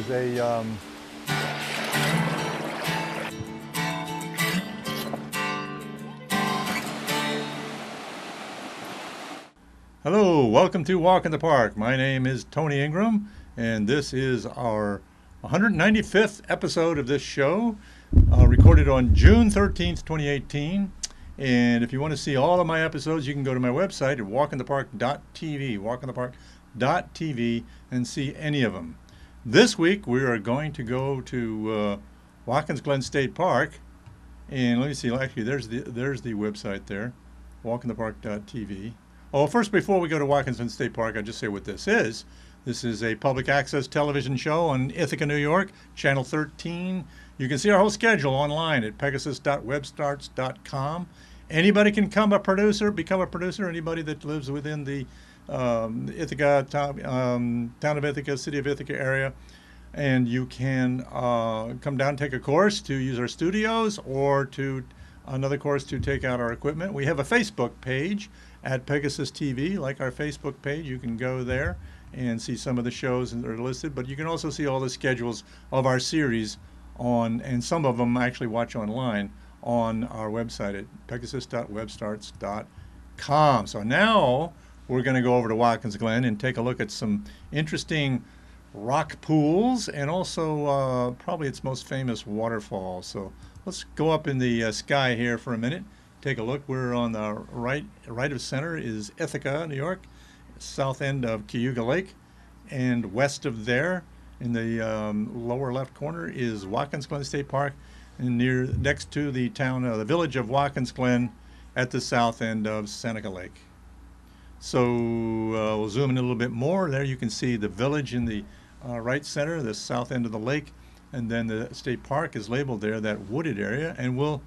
is a Hello, welcome to Walk in the Park. My name is Tony Ingram, and this is our 195th episode of this show, recorded on June 13th, 2018. And if you want to see all of my episodes, you can go to my website at walkinthepark.tv, walkinthepark.tv, and see any of them. This week, we are going to go to Watkins Glen State Park. And let me see, actually, there's the website there, walkinthepark.tv. Oh, first, before we go to Watkins Glen State Park, I'll just say what this is. This is a public access television show on Ithaca, New York, Channel 13. You can see our whole schedule online at pegasus.webstarts.com. Anybody can become a producer. Anybody that lives within the Ithaca, town of Ithaca, city of Ithaca area. And you can come down and take a course to use our studios or to another course to take out our equipment. We have a Facebook page at Pegasus TV, like our Facebook page. You can go there and see some of the shows that are listed, but you can also see all the schedules of our series on, and some of them actually watch online on our website at pegasus.webstarts.com. So now we're going to go over to Watkins Glen and take a look at some interesting rock pools and also probably its most famous waterfall. So let's go up in the sky here for a minute. Take a look. We're on the right of center is Ithaca, New York, south end of Cayuga Lake, and west of there in the lower left corner is Watkins Glen State Park, and next to the town, the village of Watkins Glen at the south end of Seneca Lake. So we'll zoom in a little bit more. There you can see the village in the right center, the south end of the lake, and then the state park is labeled there, that wooded area, and we'll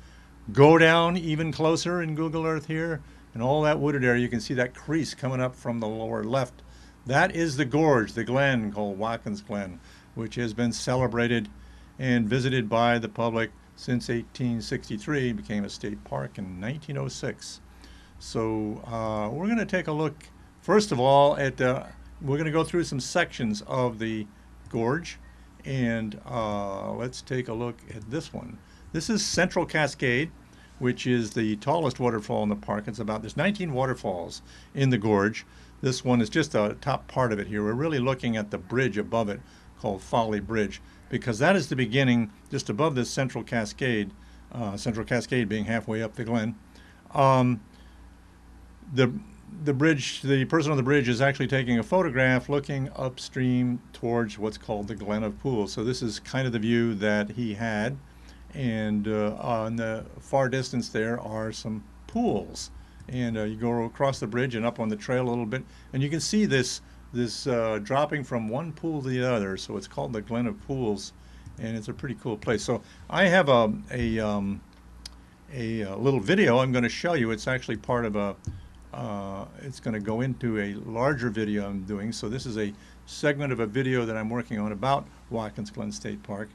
go down even closer in Google Earth here, and all that wooded area, you can see that crease coming up from the lower left. That is the gorge, the glen called Watkins Glen, which has been celebrated and visited by the public since 1863, became a state park in 1906. So we're going to take a look, first of all, at we're going to go through some sections of the gorge, and let's take a look at this one. This is Central Cascade, which is the tallest waterfall in the park. There's 19 waterfalls in the gorge. This one is just the top part of it here. We're really looking at the bridge above it called Folly Bridge, because that is the beginning just above this Central Cascade being halfway up the glen. The person on the bridge is actually taking a photograph looking upstream towards what's called the Glen of Pools. So this is kind of the view that he had. And on the far distance there are some pools, and you go across the bridge and up on the trail a little bit, and you can see this dropping from one pool to the other. So it's called the Glen of Pools, and it's a pretty cool place. So I have a little video I'm going to show you. It's actually part of it's going to go into a larger video I'm doing. So this is a segment of a video that I'm working on about Watkins Glen State Park.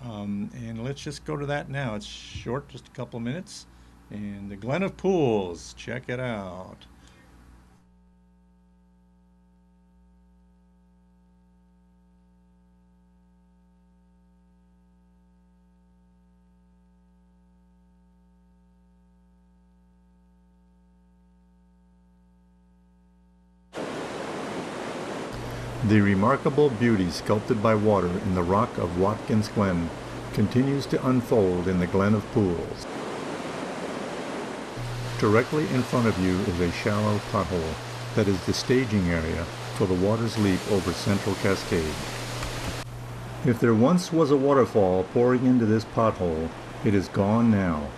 And let's just go to that now. It's short, just a couple minutes. And the Glen of Pools, check it out. The remarkable beauty sculpted by water in the rock of Watkins Glen continues to unfold in the Glen of Pools. Directly in front of you is a shallow pothole that is the staging area for the water's leap over Central Cascade. If there once was a waterfall pouring into this pothole, it is gone now.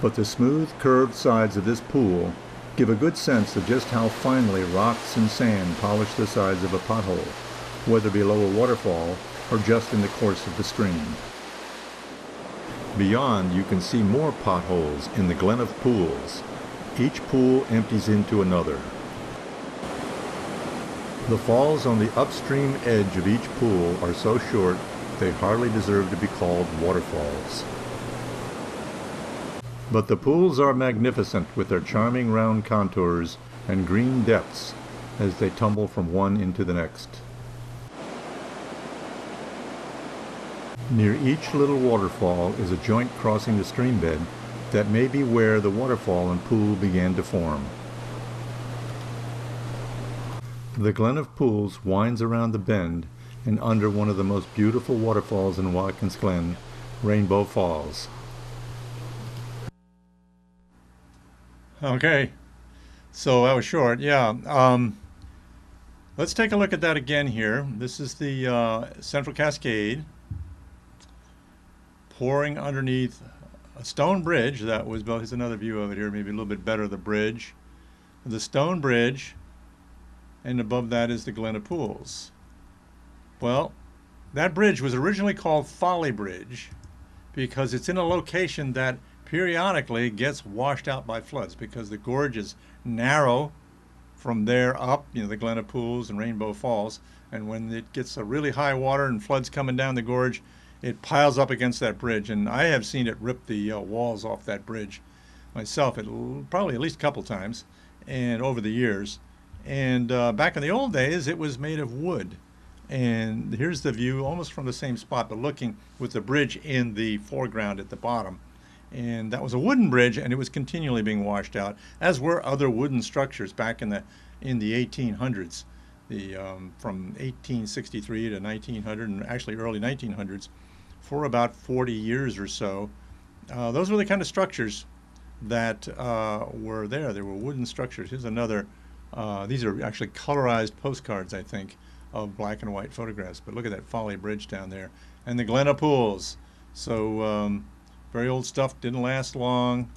But the smooth, curved sides of this pool give a good sense of just how finely rocks and sand polish the sides of a pothole, whether below a waterfall or just in the course of the stream. Beyond, you can see more potholes in the Glen of Pools. Each pool empties into another. The falls on the upstream edge of each pool are so short they hardly deserve to be called waterfalls. But the pools are magnificent with their charming round contours and green depths as they tumble from one into the next. Near each little waterfall is a joint crossing the stream bed that may be where the waterfall and pool began to form. The Glen of Pools winds around the bend and under one of the most beautiful waterfalls in Watkins Glen, Rainbow Falls. Okay, so that was short. Yeah, let's take a look at that again here. This is the Central Cascade pouring underneath a stone bridge that was built. Here's another view of it here, maybe a little bit better, the bridge. The stone bridge, and above that is the Glen of Pools. Well, that bridge was originally called Folly Bridge because it's in a location that periodically gets washed out by floods because the gorge is narrow from there up, the Glen of Pools and Rainbow Falls, and when it gets a really high water and floods coming down the gorge, it piles up against that bridge, and I have seen it rip the walls off that bridge myself, probably at least a couple times, and over the years. And back in the old days, it was made of wood. And here's the view, almost from the same spot, but looking with the bridge in the foreground at the bottom. And that was a wooden bridge, and it was continually being washed out, as were other wooden structures back in the 1800s, from 1863 to 1900, and actually early 1900s, for about 40 years or so. Those were the kind of structures that were there. There were wooden structures. Here's another. These are actually colorized postcards, I think, of black and white photographs. But look at that Folly Bridge down there, and the Glen of Pools. So very old stuff, didn't last long.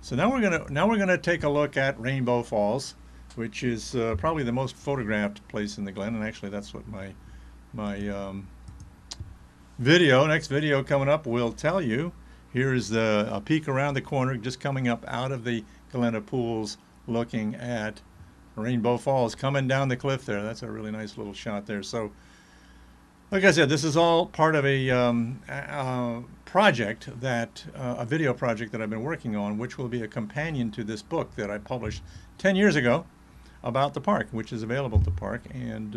So now we're gonna take a look at Rainbow Falls, which is probably the most photographed place in the Glen, and actually that's what my next video coming up will tell you. Here is a peek around the corner, just coming up out of the Glen of Pools, looking at Rainbow Falls coming down the cliff there. That's a really nice little shot there. So, like I said, this is all part of a project a video project that I've been working on, which will be a companion to this book that I published 10 years ago about the park, which is available at the park. And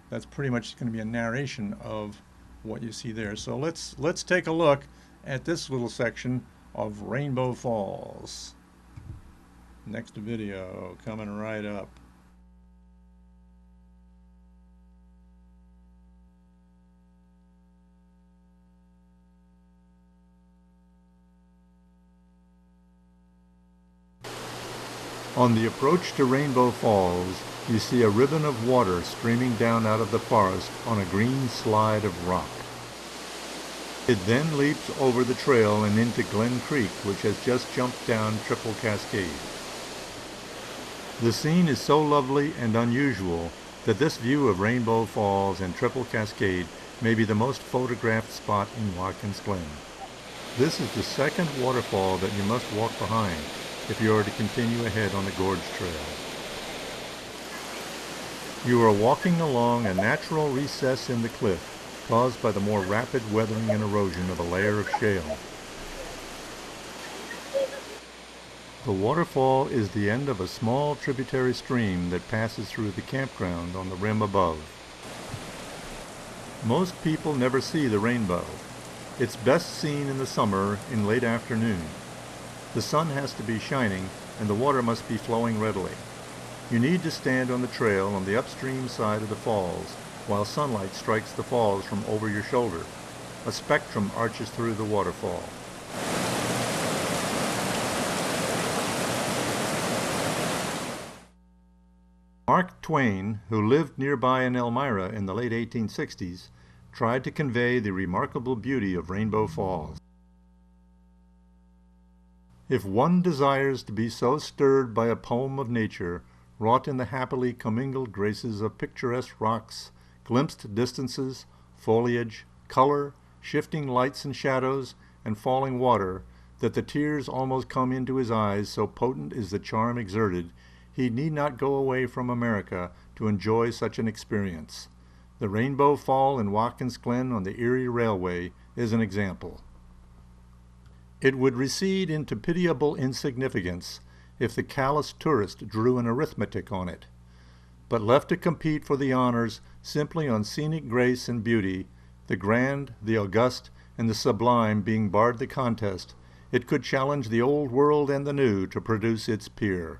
that's pretty much going to be a narration of what you see there. So let's take a look at this little section of Rainbow Falls. Next video coming right up. On the approach to Rainbow Falls, you see a ribbon of water streaming down out of the forest on a green slide of rock. It then leaps over the trail and into Glen Creek, which has just jumped down Triple Cascade. The scene is so lovely and unusual that this view of Rainbow Falls and Triple Cascade may be the most photographed spot in Watkins Glen. This is the second waterfall that you must walk behind if you are to continue ahead on the Gorge Trail. You are walking along a natural recess in the cliff caused by the more rapid weathering and erosion of a layer of shale. The waterfall is the end of a small tributary stream that passes through the campground on the rim above. Most people never see the rainbow. It's best seen in the summer in late afternoon. The sun has to be shining and the water must be flowing readily. You need to stand on the trail on the upstream side of the falls while sunlight strikes the falls from over your shoulder. A spectrum arches through the waterfall. Mark Twain, who lived nearby in Elmira in the late 1860s, tried to convey the remarkable beauty of Rainbow Falls. If one desires to be so stirred by a poem of nature, wrought in the happily commingled graces of picturesque rocks, glimpsed distances, foliage, color, shifting lights and shadows, and falling water, that the tears almost come into his eyes, so potent is the charm exerted, he need not go away from America to enjoy such an experience. The Rainbow Fall in Watkins Glen on the Erie Railway is an example. It would recede into pitiable insignificance if the callous tourist drew an arithmetic on it. but left to compete for the honors simply on scenic grace and beauty, the grand, the august, and the sublime being barred the contest, it could challenge the old world and the new to produce its peer.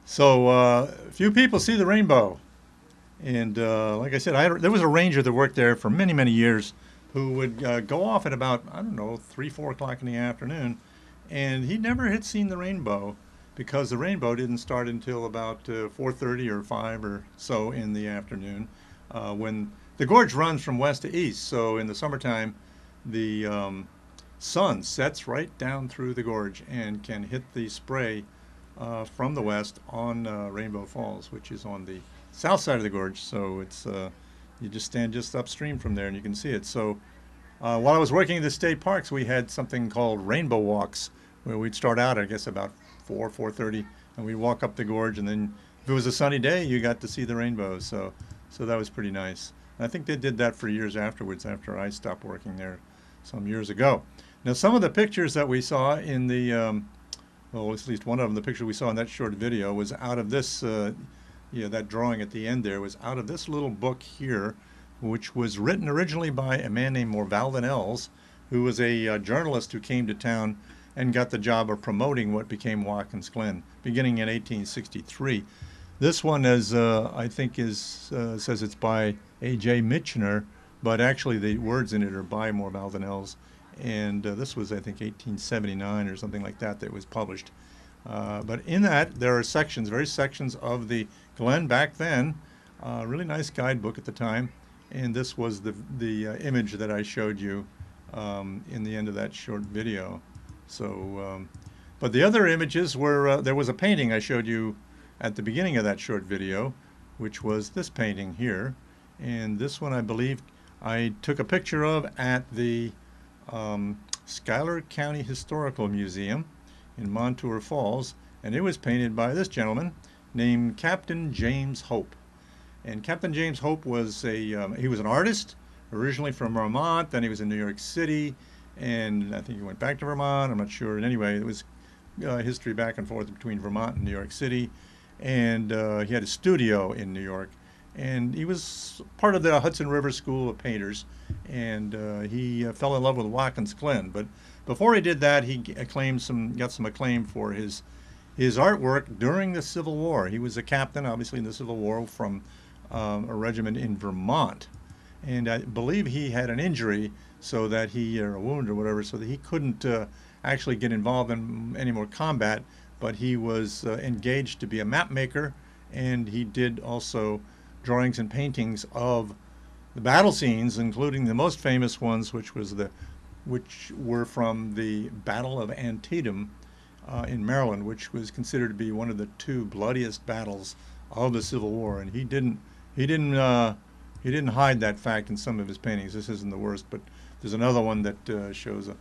So few people see the rainbow. And like I said, there was a ranger that worked there for many, many years who would go off at about, I don't know, 3, 4 o'clock in the afternoon. And he never had seen the rainbow because the rainbow didn't start until about 4:30 or 5 or so in the afternoon when the gorge runs from west to east. So in the summertime, the sun sets right down through the gorge and can hit the spray from the west on Rainbow Falls, which is on the south side of the gorge. So it's you just stand just upstream from there and you can see it. So while I was working at the state parks, we had something called rainbow walks where we'd start out, I guess, about 4:30, and we'd walk up the gorge, and then if it was a sunny day, you got to see the rainbows. So that was pretty nice. And I think they did that for years afterwards after I stopped working there some years ago. Now, some of the pictures that we saw in the, well, at least one of them, the picture we saw in that short video was out of this, that drawing at the end there was out of this little book here, which was written originally by a man named Morval Van Els, who was a journalist who came to town and got the job of promoting what became Watkins Glen, beginning in 1863. This one, I think, says it's by A.J. Michener, but actually the words in it are by Morval Van Els. And this was, I think, 1879 or something like that was published. But in that, there are sections, various sections of the Glen back then. Really nice guidebook at the time. And this was the image that I showed you in the end of that short video. So, but the other images were, there was a painting I showed you at the beginning of that short video, which was this painting here. And this one, I believe, I took a picture of at the Schuyler County Historical Museum in Montour Falls, and it was painted by this gentleman named Captain James Hope. And Captain James Hope was he was an artist, originally from Vermont, then he was in New York City, and I think he went back to Vermont, I'm not sure. And anyway, it was history back and forth between Vermont and New York City, and he had a studio in New York, and he was part of the Hudson River School of Painters, and he fell in love with Watkins Glen. But before he did that, he got some acclaim for his artwork during the Civil War. He was a captain, obviously, in the Civil War from a regiment in Vermont, and I believe he had an injury so that or a wound or whatever, so that he couldn't actually get involved in any more combat, but he was engaged to be a map maker, and he did also drawings and paintings of the battle scenes, including the most famous ones, which were from the Battle of Antietam in Maryland, which was considered to be one of the 2 bloodiest battles of the Civil War. And he didn't hide that fact in some of his paintings. This isn't the worst, but there's another one that shows a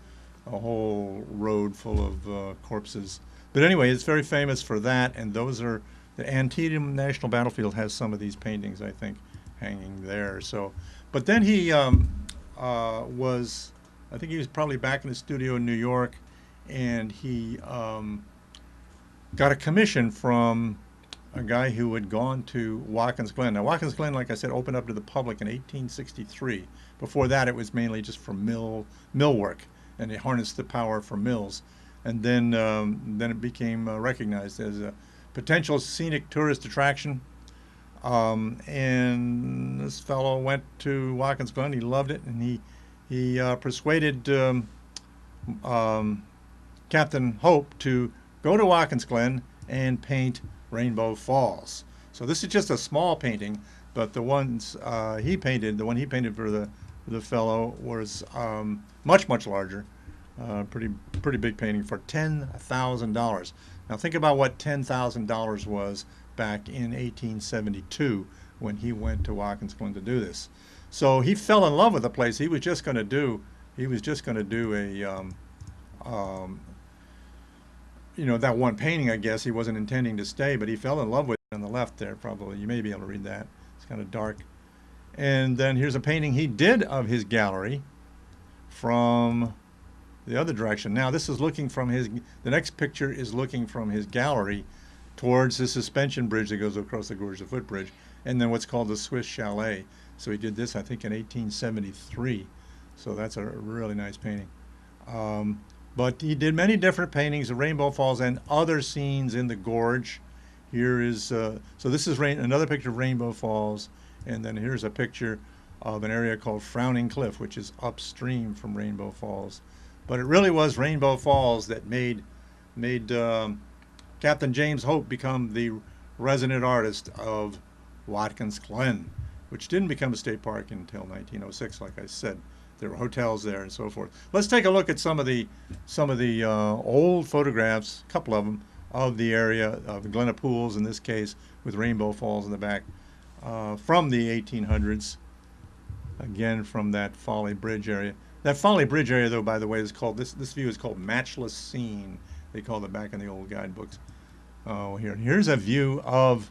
whole road full of corpses. But anyway, it's very famous for that, and those are the Antietam National Battlefield has some of these paintings, I think, hanging there. So, but then he I think he was probably back in the studio in New York, and he got a commission from a guy who had gone to Watkins Glen. Now, Watkins Glen, like I said, opened up to the public in 1863. Before that, it was mainly just for mill work, and they harnessed the power from mills. And then it became recognized as a potential scenic tourist attraction. And this fellow went to Watkins Glen. He loved it, and he persuaded Captain Hope to go to Watkins Glen and paint Rainbow Falls. So this is just a small painting, but the one he painted for the fellow was much larger. Pretty big painting for $10,000. Now think about what $10,000 was back in 1872 when he went to Watkins Glen to do this. So he fell in love with the place. He was just going to do a that one painting. I guess he wasn't intending to stay, but he fell in love with it on the left there. Probably you may be able to read that. It's kind of dark. And then here's a painting he did of his gallery from the other direction. Now this is looking from the next picture is looking from his gallery towards the suspension bridge that goes across the gorge, the footbridge, and then what's called the Swiss Chalet. So he did this, I think, in 1873. So that's a really nice painting. But he did many different paintings of Rainbow Falls and other scenes in the gorge. Here is, so this is another picture of Rainbow Falls, and then here's a picture of an area called Frowning Cliff, which is upstream from Rainbow Falls. But it really was Rainbow Falls that made Captain James Hope become the resident artist of Watkins Glen, which didn't become a state park until 1906, like I said. There were hotels there and so forth. Let's take a look at some of the old photographs, a couple of them, of the area of Glen of Pools, in this case, with Rainbow Falls in the back, from the 1800s. Again, from that Folly Bridge area. That Folly Bridge area, though, by the way, is called, this view is called Matchless Scene. They called it back in the old guidebooks. Oh, here's a view of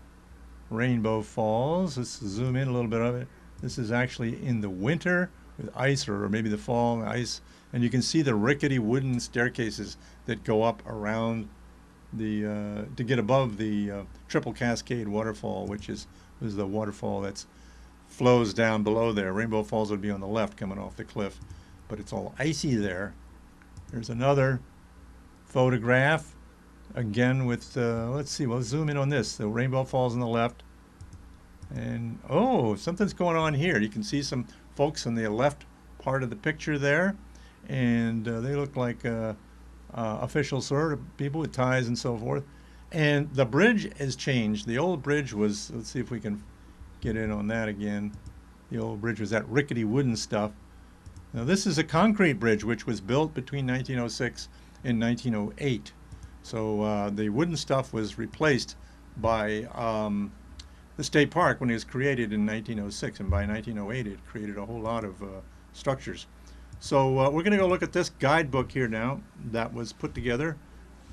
Rainbow Falls. Let's zoom in a little bit of it. This is actually in the winter with ice, or maybe the fall and ice, and you can see the rickety wooden staircases that go up around the to get above the Triple Cascade waterfall, which is the waterfall that flows down below there. Rainbow Falls would be on the left coming off the cliff, but it's all icy there. There's another photograph, again with, let's see, we'll zoom in on this. The Rainbow Falls on the left. And, oh, something's going on here. You can see some folks in the left part of the picture there. And they look like official sort of people with ties and so forth. And the bridge has changed. The old bridge was, let's see if we can get in on that again. The old bridge was that rickety wooden stuff. Now this is a concrete bridge which was built between 1906 and 1908. So the wooden stuff was replaced by the state park when it was created in 1906, and by 1908 it created a whole lot of structures. So we're going to go look at this guidebook here now that was put together.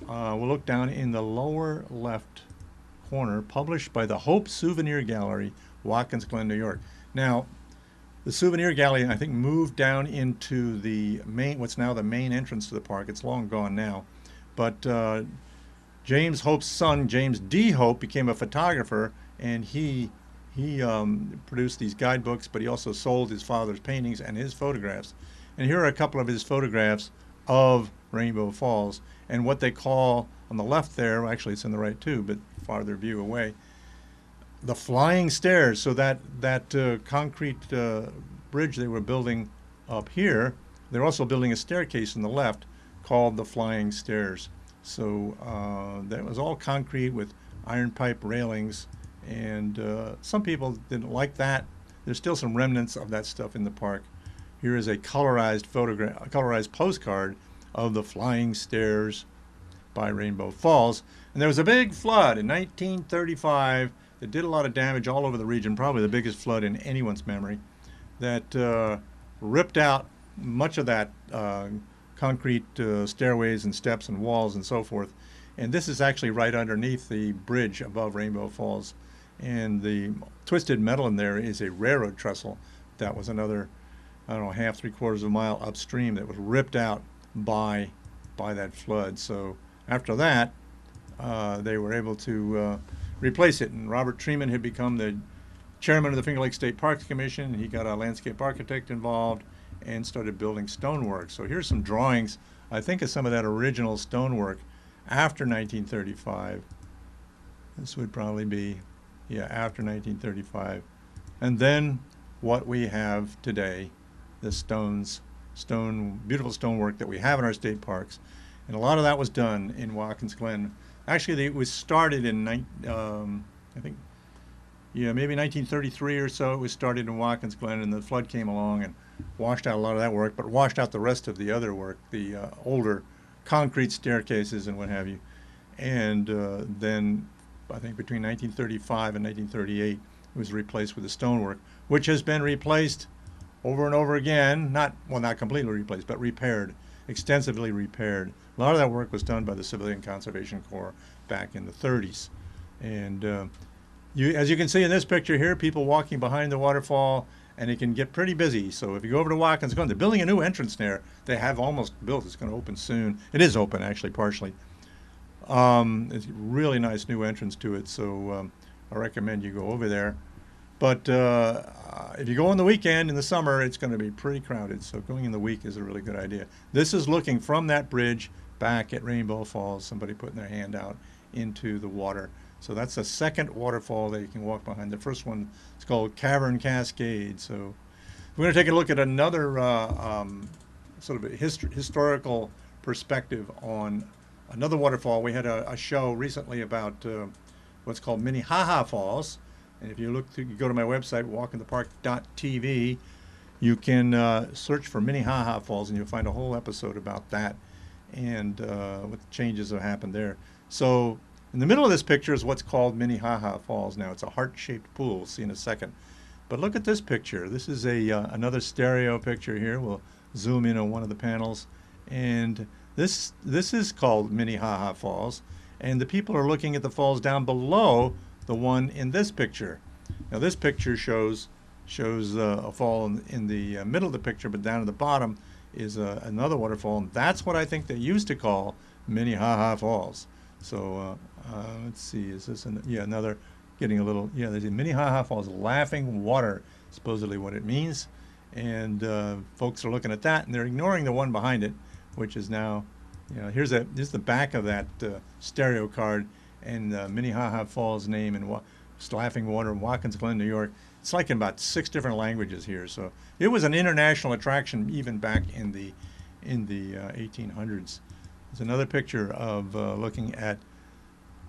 We'll look down in the lower left corner, published by the Hope Souvenir Gallery, Watkins Glen, New York. Now, the Souvenir Gallery, I think, moved down into the main, what's now the main entrance to the park. It's long gone now. But James Hope's son, James D. Hope, became a photographer, and he produced these guidebooks, but he also sold his father's paintings and his photographs. And here are a couple of his photographs of Rainbow Falls, and what they call, on the left there, actually it's in the right too, but farther view away, the flying stairs. So that concrete bridge they were building up here, they're also building a staircase on the left called the flying stairs. So that was all concrete with iron pipe railings, and some people didn't like that. There's still some remnants of that stuff in the park. Here is a colorized photograph, a colorized postcard of the flying stairs by Rainbow Falls. And there was a big flood in 1935 that did a lot of damage all over the region, probably the biggest flood in anyone's memory, that ripped out much of that concrete stairways and steps and walls and so forth. And this is actually right underneath the bridge above Rainbow Falls. And the twisted metal in there is a railroad trestle that was another, I don't know, half, 3/4 of a mile upstream that was ripped out by that flood. So after that, they were able to replace it. And Robert Treman had become the chairman of the Finger Lakes State Parks Commission. He got a landscape architect involved and started building stonework. So here's some drawings, I think, of some of that original stonework after 1935. This would probably be, yeah, after 1935. And then what we have today, the beautiful stonework that we have in our state parks. And a lot of that was done in Watkins Glen. Actually, it was started in, I think, yeah, maybe 1933 or so. It was started in Watkins Glen, and the flood came along and washed out a lot of that work, but washed out the rest of the other work, the older concrete staircases and what have you. And then, I think between 1935 and 1938, it was replaced with the stonework, which has been replaced over and over again. Not completely replaced, but repaired, extensively repaired. A lot of that work was done by the Civilian Conservation Corps back in the 30s. And as you can see in this picture here, people walking behind the waterfall, and it can get pretty busy. So if you go over to Watkins Glen, they're building a new entrance there. They have almost built. It's going to open soon. It is open, actually, partially. It's a really nice new entrance to it, so I recommend you go over there. But if you go on the weekend in the summer, it's going to be pretty crowded. So going in the week is a really good idea. This is looking from that bridge back at Rainbow Falls, somebody putting their hand out into the water. So that's the second waterfall that you can walk behind. The first one is called Cavern Cascade. So we're going to take a look at another sort of a historical perspective on another waterfall. We had a show recently about what's called Minnehaha Falls. And if you you go to my website, walkinthepark.tv, you can search for Minnehaha Falls, and you'll find a whole episode about that and what changes have happened there. So in the middle of this picture is what's called Minnehaha Falls. Now, it's a heart-shaped pool. We'll see in a second. But look at this picture. This is another stereo picture here. We'll zoom in on one of the panels. And this is called Minnehaha Falls. And the people are looking at the falls down below the one in this picture. Now this picture shows a fall in the middle of the picture, but down at the bottom is another waterfall, and that's what I think they used to call Minnehaha Falls. So let's see, is this another getting a little, there's a Minnehaha Falls, laughing water, supposedly what it means, and folks are looking at that and they're ignoring the one behind it, which is now, here's the back of that stereo card, and Minnehaha Falls name and Laughing Water in Watkins Glen, New York. It's like in about 6 different languages here. So it was an international attraction even back in the 1800s. There's another picture of looking at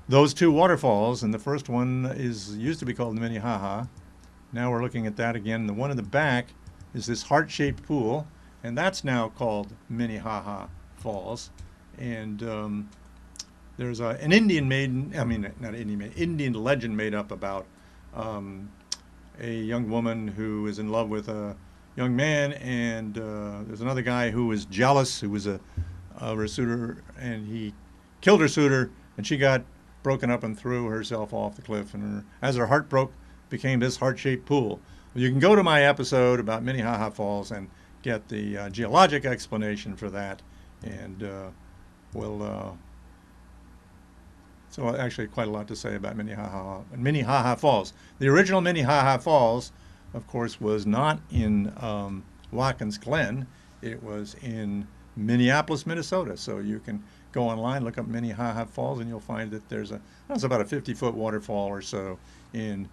those 2 waterfalls, and the first one used to be called Minnehaha. Now we're looking at that again. The one in the back is this heart-shaped pool, and that's now called Minnehaha Falls. And there's an Indian legend made up about a young woman who is in love with a young man, and there's another guy who was jealous, who was her suitor, and he killed her suitor, and she got broken up and threw herself off the cliff, and as her heart broke, became this heart-shaped pool. Well, you can go to my episode about Minnehaha Falls and get the geologic explanation for that, and so actually quite a lot to say about Minnehaha Falls. The original Minnehaha Falls, of course, was not in Watkins Glen. It was in Minneapolis, Minnesota. So you can go online, look up Minnehaha Falls, and you'll find that there's about a 50-foot waterfall or so in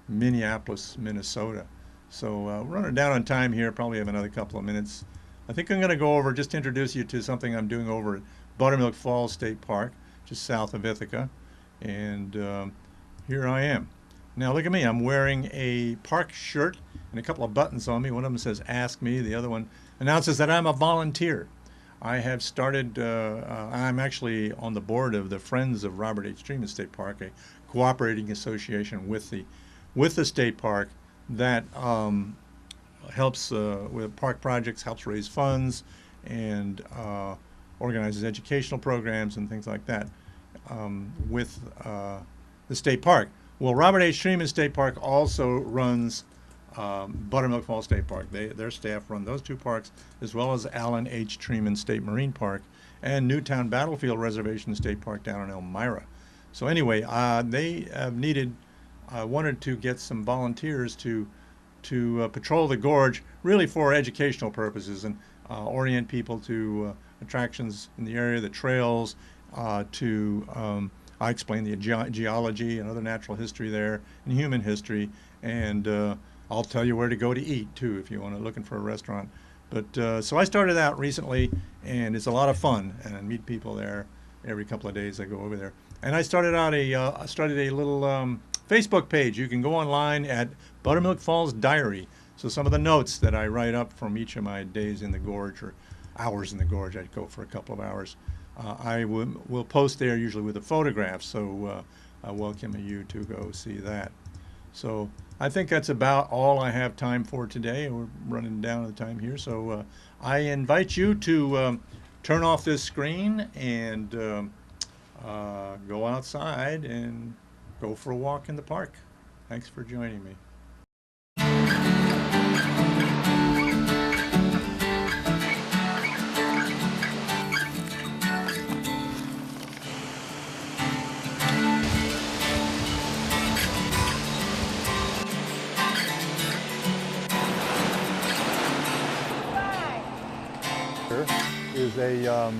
Minneapolis, Minnesota. So we're running down on time here. Probably have another couple of minutes. I think I'm going to go over, just to introduce you to something I'm doing over at Buttermilk Falls State Park, just south of Ithaca, and here I am. Now look at me, I'm wearing a park shirt and a couple of buttons on me. One of them says Ask Me, the other one announces that I'm a volunteer. I have started, I'm actually on the board of the Friends of Robert H. Truman State Park, a cooperating association with the state park that helps with park projects, helps raise funds, and organizes educational programs and things like that with the state park. Well, Robert H. Truman State Park also runs Buttermilk Falls State Park. Their staff run those 2 parks, as well as Allen H. Truman State Marine Park and Newtown Battlefield Reservation State Park down in Elmira. So anyway, they wanted to get some volunteers to patrol the gorge, really for educational purposes, and orient people to attractions in the area, the trails, I explain the geology and other natural history there, and human history, and I'll tell you where to go to eat too if you want to looking for a restaurant. But so I started out recently, and it's a lot of fun, and I meet people there every couple of days. I go over there, and I started out started a little Facebook page. You can go online at Buttermilk Falls Diary. So some of the notes that I write up from each of my days in the gorge, or hours in the gorge, I'd go for a couple of hours. I will post there usually with a photograph, so I welcome you to go see that. So I think that's about all I have time for today. We're running down on the time here, so I invite you to turn off this screen and go outside and go for a walk in the park. Thanks for joining me. Here is a